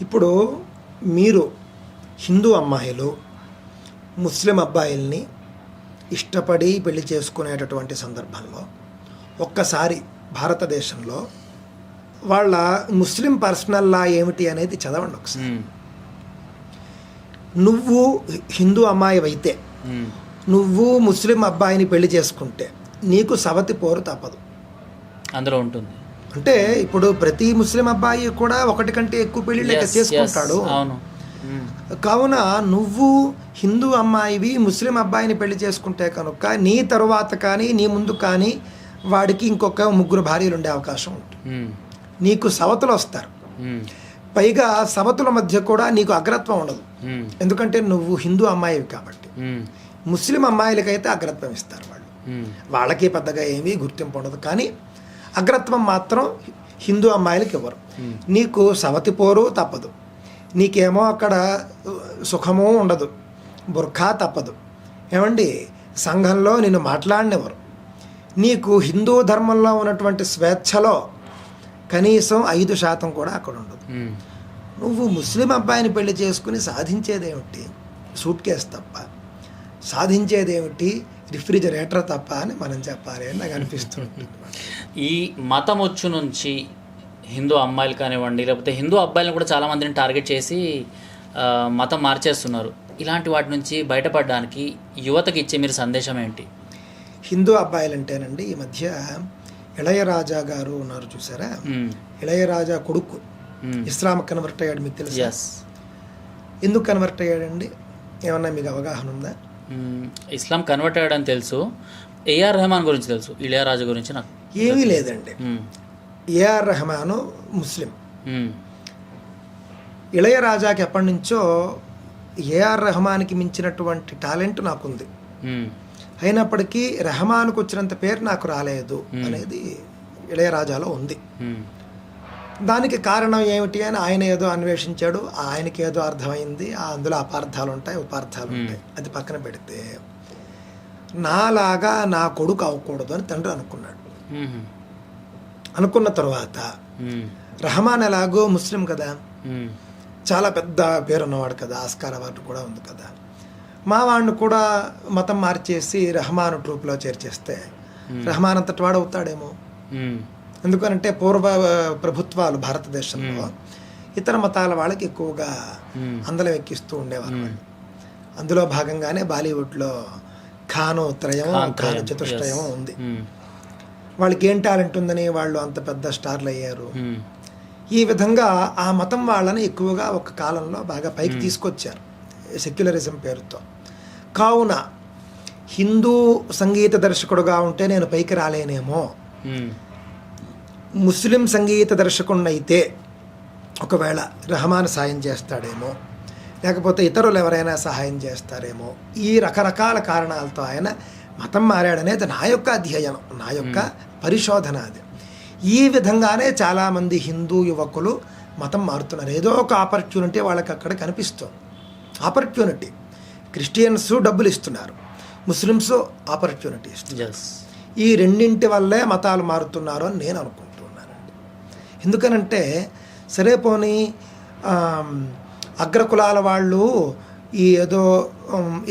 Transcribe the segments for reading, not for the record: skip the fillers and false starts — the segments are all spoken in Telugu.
ఇప్పుడు మీరు హిందూ అమ్మాయిలు ముస్లిం అబ్బాయిల్ని ఇష్టపడి పెళ్లి చేసుకునేటటువంటి సందర్భంలో ఒక్కసారి భారతదేశంలో వాళ్ళ ముస్లిం పర్సనల్ లా ఏమిటి అనేది చదవండి ఒకసారి. నువ్వు హిందూ అమ్మాయి అయితే నువ్వు ముస్లిం అబ్బాయిని పెళ్లి చేసుకుంటే నీకు సవతి పోరు తప్పదు, అందులో ఉంటుంది. అంటే ఇప్పుడు ప్రతి ముస్లిం అబ్బాయి కూడా ఒకటి కంటే ఎక్కువ పెళ్లిళ్ళు చేసుకుంటాడు. కావున నువ్వు హిందూ అమ్మాయివి ముస్లిం అబ్బాయిని పెళ్లి చేసుకుంటే కనుక నీ తరువాత కానీ నీ ముందు కానీ వాడికి ఇంకొక 3 భార్యలు ఉండే అవకాశం ఉంటుంది. నీకు సవతులు వస్తారు, పైగా సవతుల మధ్య కూడా నీకు అగ్రత్వం ఉండదు, ఎందుకంటే నువ్వు హిందూ అమ్మాయివి కాబట్టి. ముస్లిం అమ్మాయిలకైతే అగ్రత్వం ఇస్తారు, వాళ్ళకి పెద్దగా ఏమీ గుర్తింపు ఉండదు, కానీ అగ్రత్వం మాత్రం హిందూ అమ్మాయిలకి ఇవ్వరు. నీకు సవతి పోరు తప్పదు, నీకేమో అక్కడ సుఖము ఉండదు, బుర్ఖా తప్పదు, ఏమండి సంఘంలో నిన్ను మాట్లాడినెవరు, నీకు హిందూ ధర్మంలో ఉన్నటువంటి స్వేచ్ఛలో కనీసం 5% కూడా అక్కడ ఉండదు. నువ్వు ముస్లిం అబ్బాయిని పెళ్లి చేసుకుని సాధించేదేమిటి? సూట్ కేసు తప్ప, సాధించేదేమిటి రిఫ్రిజిరేటర్ తప్ప అని మనం చెప్పాలి అని నాకు అనిపిస్తుంది. ఈ మతం వచ్చు నుంచి హిందూ అమ్మాయిలు కానివ్వండి, లేకపోతే హిందూ అబ్బాయిలను కూడా చాలామందిని టార్గెట్ చేసి మతం మార్చేస్తున్నారు. ఇలాంటి వాటి నుంచి బయటపడడానికి యువతకి ఇచ్చే మీరు సందేశం ఏంటి? హిందూ అబ్బాయిలు అంటేనండి, ఈ మధ్య ఇళయరాజా గారు ఉన్నారు చూసారా, ఇళయరాజా కొడుకు ఇస్లాం కన్వర్ట్ అయ్యాడు, మీకు తెలుసా? ఎందుకు కన్వర్ట్ అయ్యాడండి? ఏమన్నా మీకు అవగాహన ఉందా? ఇస్లాం కన్వర్ట్ అయ్యాడని తెలుసు, ఏఆర్ రెహమాన్ గురించి తెలుసు, ఇళయరాజా గురించి నాకు ఏమీ లేదండి. ఏఆర్ రెహమాను ముస్లిం, ఇళయరాజాకి ఎప్పటి నుంచో ఏఆర్ రెహమాన్కి మించినటువంటి టాలెంట్ నాకుంది, అయినప్పటికీ రెహమాన్కు వచ్చినంత పేరు నాకు రాలేదు అనేది ఇళయరాజాలో ఉంది. దానికి కారణం ఏమిటి అని ఆయన ఏదో అన్వేషించాడు, ఆయనకి ఏదో అర్థమైంది, అందులో అపార్థాలు ఉంటాయి ఉపార్థాలు ఉంటాయి, అది పక్కన పెడితే నాలాగా నా కొడుకు అవ్వకూడదు అని తండ్రి అనుకున్నాడు. అనుకున్న తర్వాత రెహమాన్ ఎలాగో ముస్లిం కదా, చాలా పెద్ద పేరున్నవాడు కదా, ఆస్కార్ అవార్డు కూడా ఉంది కదా, మా వాడిని కూడా మతం మార్చేసి రెహమాన్ ట్రూప్లో చేర్చేస్తే రెహమాన్ అంతటి వాడు అవుతాడేమో. ఎందుకనంటే పూర్వ ప్రభుత్వాలు భారతదేశంలో ఇతర మతాల వాళ్ళకి ఎక్కువగా అందలం ఎక్కిస్తూ ఉండేవారు. అందులో భాగంగానే బాలీవుడ్లో ఖాను త్రయం, ఖాను చతుష్టయం ఉంది. వాళ్ళకి ఏం టాలెంట్ ఉందని వాళ్ళు అంత పెద్ద స్టార్లు అయ్యారు. ఈ విధంగా ఆ మతం వాళ్ళని ఎక్కువగా ఒక కాలంలో బాగా పైకి తీసుకొచ్చారు సెక్యులరిజం పేరుతో. కావున హిందూ సంగీత దర్శకుడుగా ఉంటే నేను పైకి రాలేనేమో, ముస్లిం సంగీత దర్శకుడిని అయితే ఒకవేళ రెహమాన్ సాయం చేస్తాడేమో, లేకపోతే ఇతరులు ఎవరైనా సహాయం చేస్తారేమో, ఈ రకరకాల కారణాలతో ఆయన మతం మారాడనేది నా యొక్క అధ్యయనం, నా యొక్క పరిశోధన. అది ఈ విధంగానే చాలామంది హిందూ యువకులు మతం మారుతున్నారు. ఏదో ఒక ఆపర్చునిటీ వాళ్ళకి అక్కడ కనిపిస్తుంది. ఆపర్చునిటీ, క్రిస్టియన్స్ డబ్బులు ఇస్తున్నారు, ముస్లిమ్స్ ఆపర్చునిటీ ఇస్తున్నారు. ఈ రెండింటి వల్లే మతాలు మారుతున్నారు అని నేను అనుకుంటున్నానండి. ఎందుకనంటే సరే పోనీ అగ్రకులాల వాళ్ళు ఈ ఏదో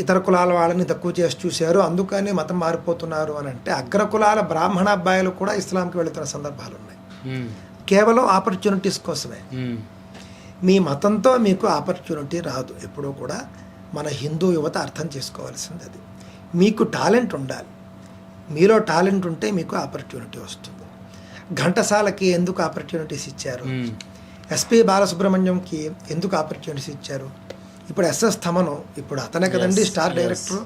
ఇతర కులాల వాళ్ళని తక్కువ చేసి చూశారు, అందుకని మతం మారిపోతున్నారు అని అంటే, అగ్రకులాల బ్రాహ్మణ అబ్బాయిలు కూడా ఇస్లాంకి వెళుతున్న సందర్భాలు ఉన్నాయి, కేవలం ఆపర్చునిటీస్ కోసమే. మీ మతంతో మీకు ఆపర్చునిటీ రాదు ఎప్పుడూ కూడా. మన హిందూ యువత అర్థం చేసుకోవాల్సింది అది. మీకు టాలెంట్ ఉండాలి, మీలో టాలెంట్ ఉంటే మీకు ఆపర్చునిటీ వస్తుంది. ఘంటసాలకి ఎందుకు ఆపర్చునిటీస్ ఇచ్చారు? ఎస్పి బాలసుబ్రహ్మణ్యంకి ఎందుకు ఆపర్చునిటీస్ ఇచ్చారు? ఇప్పుడు ఎస్ఎస్ థమను, ఇప్పుడు అతనే కదండి స్టార్ డైరెక్టర్,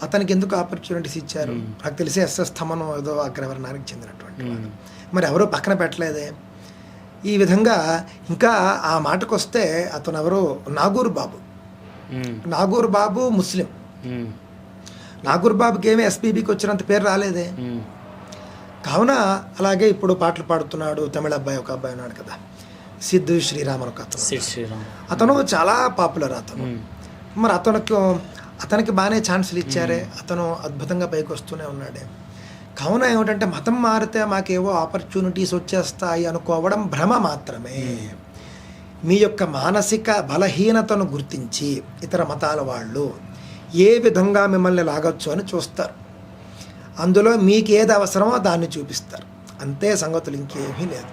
అతనికి ఎందుకు ఆపర్చునిటీస్ ఇచ్చారు? నాకు తెలిసి ఎస్ఎస్ థమను ఏదో అగ్రవర్ణానికి చెందినటువంటి వాడు, మరి ఎవరో పక్కన పెట్టలేదే. ఈ విధంగా ఇంకా ఆ మాటకు వస్తే అతను ఎవరు, నాగూర్ బాబు. నాగూర్ బాబు ముస్లిం. నాగూర్ బాబుకి ఏమీ ఎస్పీబీకి వచ్చినంత పేరు రాలేదే. కావున అలాగే ఇప్పుడు పాటలు పాడుతున్నాడు తమిళ అబ్బాయి, ఒక అబ్బాయి ఉన్నాడు కదా, సిద్ధు శ్రీరామ్ అని ఒక అతను, అతను చాలా పాపులర్ అతను. మరి అతనికి బాగానే ఛాన్సులు ఇచ్చారే, అతను అద్భుతంగా పైకి వస్తూనే ఉన్నాడే. కావున ఏమిటంటే మతం మారితే మాకేవో ఆపర్చునిటీస్ వచ్చేస్తాయి అనుకోవడం భ్రమ మాత్రమే. మీ యొక్క మానసిక బలహీనతను గుర్తించి ఇతర మతాల వాళ్ళు ఏ విధంగా మిమ్మల్ని లాగొచ్చు అని చూస్తారు. అందులో మీకు ఏది అవసరమో దాన్ని చూపిస్తారు. అంతే సంగతులు, ఇంకేమీ లేదు.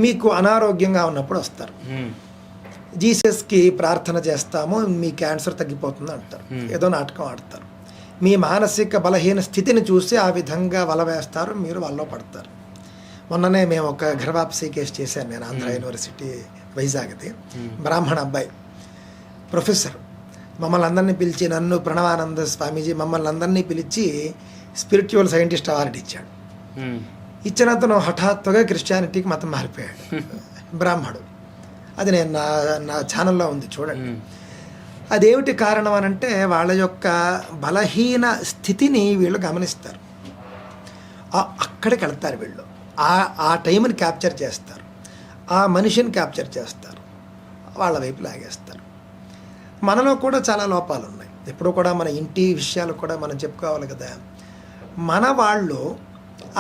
మీకు అనారోగ్యంగా ఉన్నప్పుడు వస్తారు, జీసస్కి ప్రార్థన చేస్తాము మీ క్యాన్సర్ తగ్గిపోతుంది అంటారు, ఏదో నాటకం ఆడతారు. మీ మానసిక బలహీన స్థితిని చూసి ఆ విధంగా వల వేస్తారు, మీరు వలలో పడతారు. మొన్ననే మేము ఒక గర్భాప్సీ కేసు చేశాను నేను, ఆంధ్ర యూనివర్సిటీ వైజాగ్ది. బ్రాహ్మణ అబ్బాయి, ప్రొఫెసర్, మమ్మల్ని అందరినీ పిలిచి, నన్ను ప్రణవానంద స్వామీజీ మమ్మల్ని అందరినీ పిలిచి స్పిరిచువల్ సైంటిస్ట్ అవార్డు ఇచ్చాడు. ఇచ్చిన అతను హఠాత్తుగా క్రిస్టియానిటీకి మతం మారిపోయాడు, బ్రాహ్మడు. అది నేను నా ఛానల్లో ఉంది చూడండి. అదేమిటి కారణం అని అంటే వాళ్ళ యొక్క బలహీన స్థితిని వీళ్ళు గమనిస్తారు, అక్కడికి వెళ్తారు వీళ్ళు. ఆ టైంని క్యాప్చర్ చేస్తారు, ఆ మనిషిని క్యాప్చర్ చేస్తారు, వాళ్ళ వైపు లాగేస్తారు. మనలో కూడా చాలా లోపాలు ఉన్నాయి. ఎప్పుడు కూడా మన ఇంటి విషయాలు కూడా మనం చెప్పుకోవాలి కదా. మన వాళ్ళు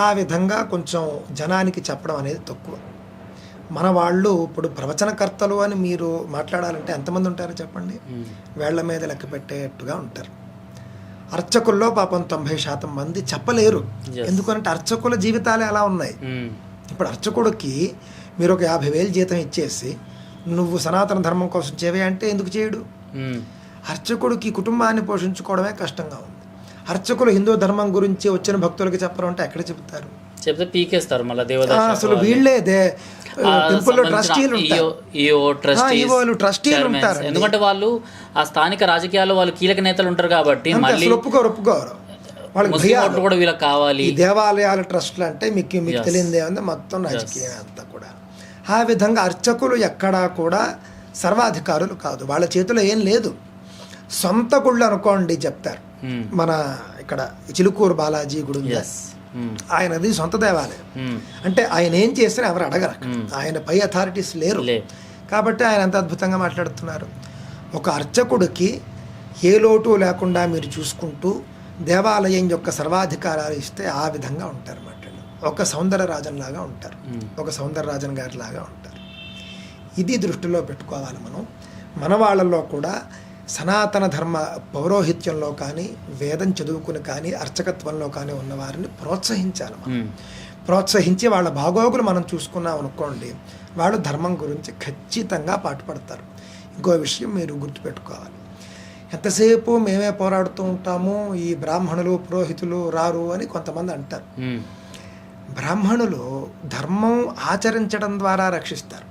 ఆ విధంగా కొంచెం జనానికి చెప్పడం అనేది తక్కువ. మన వాళ్ళు ఇప్పుడు ప్రవచనకర్తలు అని మీరు మాట్లాడాలంటే ఎంతమంది ఉంటారో చెప్పండి, వేళ్ల మీద లెక్క పెట్టేట్టుగా ఉంటారు. అర్చకుల్లో పాపం 90% మంది చెప్పలేరు. ఎందుకంటే అర్చకుల జీవితాలే అలా ఉన్నాయి. ఇప్పుడు అర్చకుడికి మీరు ఒక 50,000 జీతం ఇచ్చేసి నువ్వు సనాతన ధర్మం కోసం చేవే అంటే ఎందుకు చేయడు? అర్చకుడికి కుటుంబాన్ని పోషించుకోవడమే కష్టంగా ఉంది. అర్చకులు హిందూ ధర్మం గురించి వచ్చిన భక్తులకి చెప్పరు అంటే ఎక్కడ చెప్తారు? చెప్తే పీకేస్తారు మళ్ళీ దేవదాసు. అసలు వీళ్ళే టెంపుల్లో ట్రస్టీలు ఉంటారు. ఎందుకంటే వాళ్ళు ఆ స్థానిక రాజకీయాల్లో వాళ్ళు కీలక నేతలు ఉంటారు కాబట్టి మళ్ళీ ఒప్పుకోరు. వాళ్ళకి కూడా వీళ్ళకి కావాలి. దేవాలయాల ట్రస్ట్లు అంటే మీకు తెలియదు ఏమంటే మొత్తం రాజకీయం అంతా కూడా. ఆ విధంగా అర్చకులు ఎక్కడా కూడా సర్వాధికారులు కాదు, వాళ్ళ చేతిలో ఏం లేదు. సొంత గుళ్ళు అనుకోండి చెప్తారు. మన ఇక్కడ చిలుకూరు బాలాజీ గుడి ఉంది, ఆయనది సొంత దేవాలయం. అంటే ఆయన ఏం చేసినా ఎవరు అడగరు, ఆయన పై అథారిటీస్ లేరు కాబట్టి ఆయన ఎంత అద్భుతంగా మాట్లాడుతున్నారు. ఒక అర్చకుడికి ఏ లోటు లేకుండా మీరు చూసుకుంటూ దేవాలయం యొక్క సర్వాధికారాలు ఇస్తే ఆ విధంగా ఉంటారు అన్నమాట. ఒక సౌందరరాజన్ లాగా ఉంటారు, ఒక సౌందరరాజన్ గారి లాగా ఉంటారు. ఇది దృష్టిలో పెట్టుకోవాలి మనం. మన వాళ్ళల్లో కూడా సనాతన ధర్మ పౌరోహిత్యంలో కానీ, వేదం చదువుకుని కానీ, అర్చకత్వంలో కానీ ఉన్న వారిని ప్రోత్సహించాలి మనం. ప్రోత్సహించి వాళ్ళ బాగోగులు మనం చూసుకున్నాం అనుకోండి, వాళ్ళు ధర్మం గురించి ఖచ్చితంగా పాటుపడతారు. ఇంకో విషయం మీరు గుర్తుపెట్టుకోవాలి, ఎంతసేపు మేమే పోరాడుతూ ఉంటాము, ఈ బ్రాహ్మణులు పురోహితులు రారు అని కొంతమంది అంటారు. బ్రాహ్మణులు ధర్మం ఆచరించడం ద్వారా రక్షిస్తారు,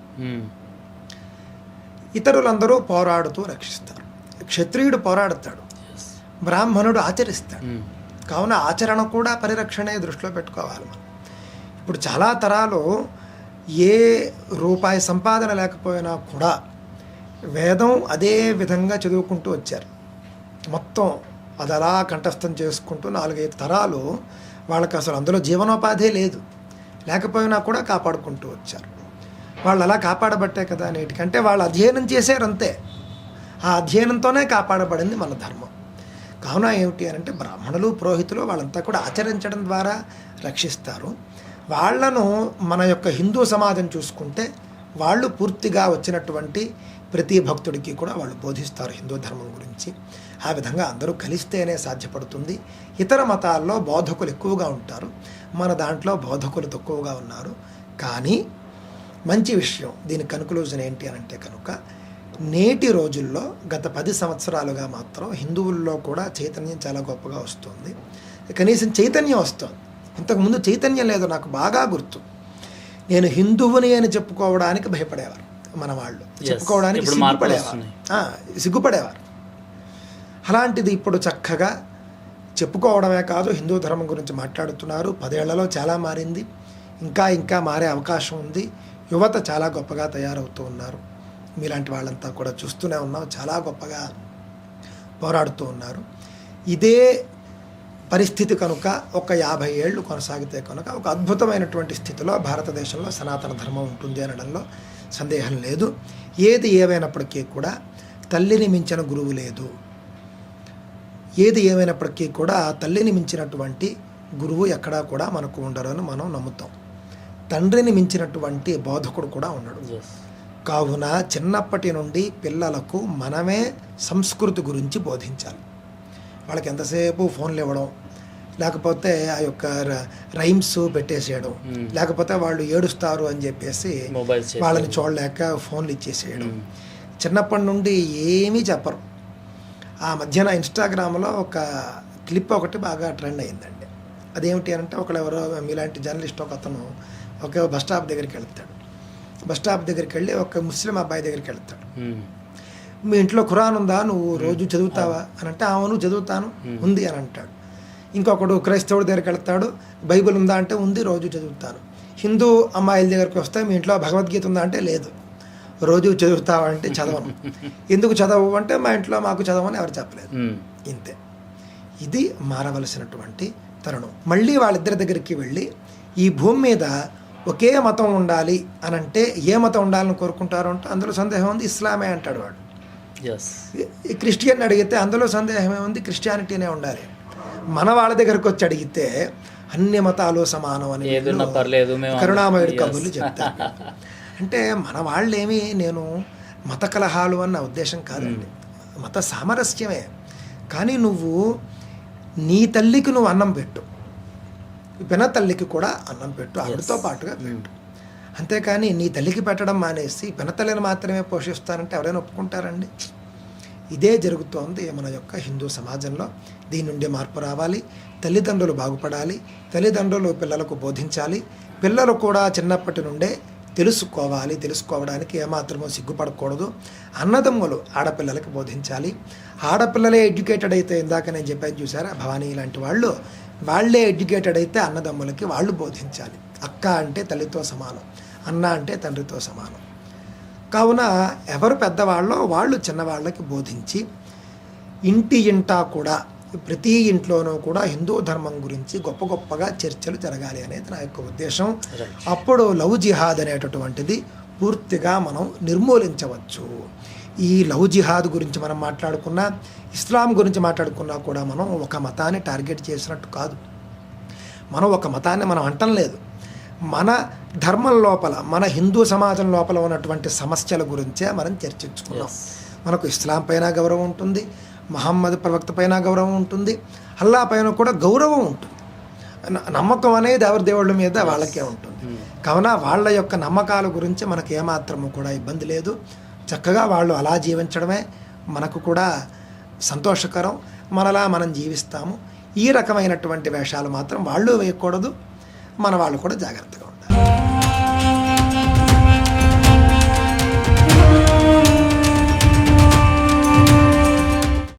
ఇతరులందరూ పోరాడుతూ రక్షిస్తారు. క్షత్రియుడు పోరాడతాడు, బ్రాహ్మణుడు ఆచరిస్తాడు. కావున ఆచరణ కూడా పరిరక్షణే దృష్టిలో పెట్టుకోవాలి మనం. ఇప్పుడు చాలా తరాలు ఏ రూపాయి సంపాదన లేకపోయినా కూడా వేదం అదే విధంగా చదువుకుంటూ వచ్చారు. మొత్తం అది అలా కంఠస్థం చేసుకుంటూ 4-5 తరాలు వాళ్ళకి అసలు అందులో జీవనోపాధే లేదు, లేకపోయినా కూడా కాపాడుకుంటూ వచ్చారు. వాళ్ళు అలా కాపాడబట్టే కదా నేటికంటే వాళ్ళు అధ్యయనం చేశారు అంతే. ఆ అధ్యయనంతోనే కాపాడబడింది మన ధర్మం. కావున ఏమిటి అని అంటే బ్రాహ్మణులు పురోహితులు వాళ్ళంతా కూడా ఆచరించడం ద్వారా రక్షిస్తారు. వాళ్లను మన యొక్క హిందూ సమాజం చూసుకుంటే వాళ్ళు పూర్తిగా వచ్చినటువంటి ప్రతి భక్తుడికి కూడా వాళ్ళు బోధిస్తారు హిందూ ధర్మం గురించి. ఆ విధంగా అందరూ కలిస్తేనే సాధ్యపడుతుంది. ఇతర మతాల్లో బోధకులు ఎక్కువగా ఉంటారు, మన దాంట్లో బోధకులు తక్కువగా ఉన్నారు. కానీ మంచి విషయం, దీని కన్క్లూజన్ ఏంటి అని అంటే కనుక నేటి రోజుల్లో గత 10 సంవత్సరాలుగా మాత్రం హిందువుల్లో కూడా చైతన్యం చాలా గొప్పగా వస్తుంది. కనీసం చైతన్యం వస్తుంది. ఇంతకుముందు చైతన్యం లేదు. నాకు బాగా గుర్తు, నేను హిందువుని అని చెప్పుకోవడానికి భయపడేవారు మన వాళ్ళు, చెప్పుకోవడానికి సిగ్గుపడేవారు. అలాంటిది ఇప్పుడు చక్కగా చెప్పుకోవడమే కాదు, హిందూ ధర్మం గురించి మాట్లాడుతున్నారు. 10 ఏళ్లలో చాలా మారింది, ఇంకా మారే అవకాశం ఉంది. యువత చాలా గొప్పగా తయారవుతూ ఉన్నారు. మీలాంటి వాళ్ళంతా కూడా చూస్తూనే ఉన్నాం, చాలా గొప్పగా పోరాడుతూ ఉన్నారు. ఇదే పరిస్థితి కనుక ఒక 50 ఏళ్ళు కొనసాగితే కనుక ఒక అద్భుతమైనటువంటి స్థితిలో భారతదేశంలో సనాతన ధర్మం ఉంటుంది అనడంలో సందేహం లేదు. ఏది ఏమైనప్పటికీ కూడా తల్లిని మించిన గురువు లేదు. ఏది ఏమైనప్పటికీ కూడా తల్లిని మించినటువంటి గురువు ఎక్కడా కూడా మనకు ఉండరని మనం నమ్ముతాం. తండ్రిని మించినటువంటి బోధకుడు కూడా ఉన్నాడు. కావున చిన్నప్పటి నుండి పిల్లలకు మనమే సంస్కృతి గురించి బోధించాలి. వాళ్ళకి ఎంతసేపు ఫోన్లు ఇవ్వడం, లేకపోతే ఆ యొక్క రైమ్స్ పెట్టేసేయడం, లేకపోతే వాళ్ళు ఏడుస్తారు అని చెప్పేసి మొబైల్స్ వాళ్ళని చూడలేక ఫోన్లు ఇచ్చేసేయడం, చిన్నప్పటి నుండి ఏమీ చెప్పరు. ఆ మధ్యన ఇన్స్టాగ్రామ్లో ఒక క్లిప్ ఒకటి బాగా ట్రెండ్ అయిందండి. అదేమిటి అంటే ఎవరో మీలాంటి జర్నలిస్ట్ ఒక అతను ఒక బస్ స్టాప్ దగ్గరికి వెళ్తాడు. బస్ స్టాప్ దగ్గరికి వెళ్ళి ఒక ముస్లిం అబ్బాయి దగ్గరికి వెళ్తాడు. మీ ఇంట్లో ఖురాన్ ఉందా, నువ్వు రోజు చదువుతావా అని అంటే అవును చదువుతాను ఉంది అని అంటాడు. ఇంకొకడు క్రైస్తవుడి దగ్గరికి వెళ్తాడు, బైబిల్ ఉందా అంటే ఉంది, రోజు చదువుతాను. హిందూ అమ్మాయిల దగ్గరికి వస్తే మీ ఇంట్లో భగవద్గీత ఉందా అంటే లేదు, రోజు చదువుతావా అంటే చదవను. ఎందుకు చదవు అంటే మా ఇంట్లో మాకు చదవని ఎవరు చెప్పలేదు. ఇంతే. ఇది మారవలసినటువంటి తరుణం. మళ్ళీ వాళ్ళిద్దరి దగ్గరికి వెళ్ళి ఈ భూమి మీద ఒకే మతం ఉండాలి అని అంటే ఏ మతం ఉండాలని కోరుకుంటారు అంటే అందులో సందేహం ఉంది, ఇస్లామే అంటాడు వాడు. ఈ క్రిస్టియన్ అడిగితే అందులో సందేహమే ఉంది, క్రిస్టియానిటీనే ఉండాలి. మన వాళ్ళ దగ్గరకు వచ్చి అడిగితే అన్ని మతాలు సమానం అని కరుణామయుడు కబుర్లు చెప్తారు. అంటే మన వాళ్ళేమి నేను మత కలహాలు అన్న ఉద్దేశం కాదండి, మత సామరస్యమే. కానీ నువ్వు నీ తల్లికి నువ్వు అన్నం పెట్టు, పిన తల్లికి కూడా అన్నం పెట్టు, ఆవిడతో పాటుగా పెట్టు. అంతేకాని నీ తల్లికి పెట్టడం మానేసి పినతల్లిని మాత్రమే పోషిస్తానంటే ఎవరైనా ఒప్పుకుంటారండి? ఇదే జరుగుతోంది మన యొక్క హిందూ సమాజంలో. దీని నుండి మార్పు రావాలి. తల్లిదండ్రులు బాగుపడాలి, తల్లిదండ్రులు పిల్లలకు బోధించాలి, పిల్లలు కూడా చిన్నప్పటి నుండే తెలుసుకోవాలి. తెలుసుకోవడానికి ఏమాత్రమో సిగ్గుపడకూడదు. అన్నదమ్ములు ఆడపిల్లలకి బోధించాలి. ఆడపిల్లలే ఎడ్యుకేటెడ్ అయితే, ఇందాక నేను చెప్పాను చూసారా, భవానీ లాంటి వాళ్ళే ఎడ్యుకేటెడ్ అయితే అన్నదమ్ములకి వాళ్ళు బోధించాలి. అక్క అంటే తల్లితో సమానం, అన్న అంటే తండ్రితో సమానం. కావున ఎవరు పెద్దవాళ్ళో వాళ్ళు చిన్నవాళ్ళకి బోధించి ఇంటి ఇంటా కూడా ప్రతి ఇంట్లోనూ కూడా హిందూ ధర్మం గురించి గొప్ప గొప్పగా చర్చలు జరగాలి అనేది నా యొక్క ఉద్దేశం. అప్పుడు లవ్ జిహాద్ అనేటటువంటిది పూర్తిగా మనం నిర్మూలించవచ్చు. ఈ లవ్ జిహాద్ గురించి మనం మాట్లాడుకున్నా, ఇస్లాం గురించి మాట్లాడుకున్నా కూడా మనం ఒక మతాన్ని టార్గెట్ చేసినట్టు కాదు. మనం ఒక మతాన్ని మనం అంటం లేదు. మన ధర్మం లోపల, మన హిందూ సమాజం లోపల ఉన్నటువంటి సమస్యల గురించే మనం చర్చించుకున్నాం. మనకు ఇస్లాం పైన గౌరవం ఉంటుంది, మహమ్మద్ ప్రవక్త పైన గౌరవం ఉంటుంది, అల్లా పైన కూడా గౌరవం ఉంటుంది. నమ్మకం అనేది ఎవరి దేవుళ్ళ మీద వాళ్ళకే ఉంటుంది. కావున వాళ్ళ యొక్క నమ్మకాల గురించి మనకు ఏమాత్రము కూడా ఇబ్బంది లేదు. చక్కగా వాళ్ళు అలా జీవించడమే మనకు కూడా సంతోషకరం. మనలా మనం జీవిస్తాము. ఈ రకమైనటువంటి వేషాలు మాత్రం వాళ్ళు వేయకూడదు. మన వాళ్ళు కూడా జాగ్రత్తగా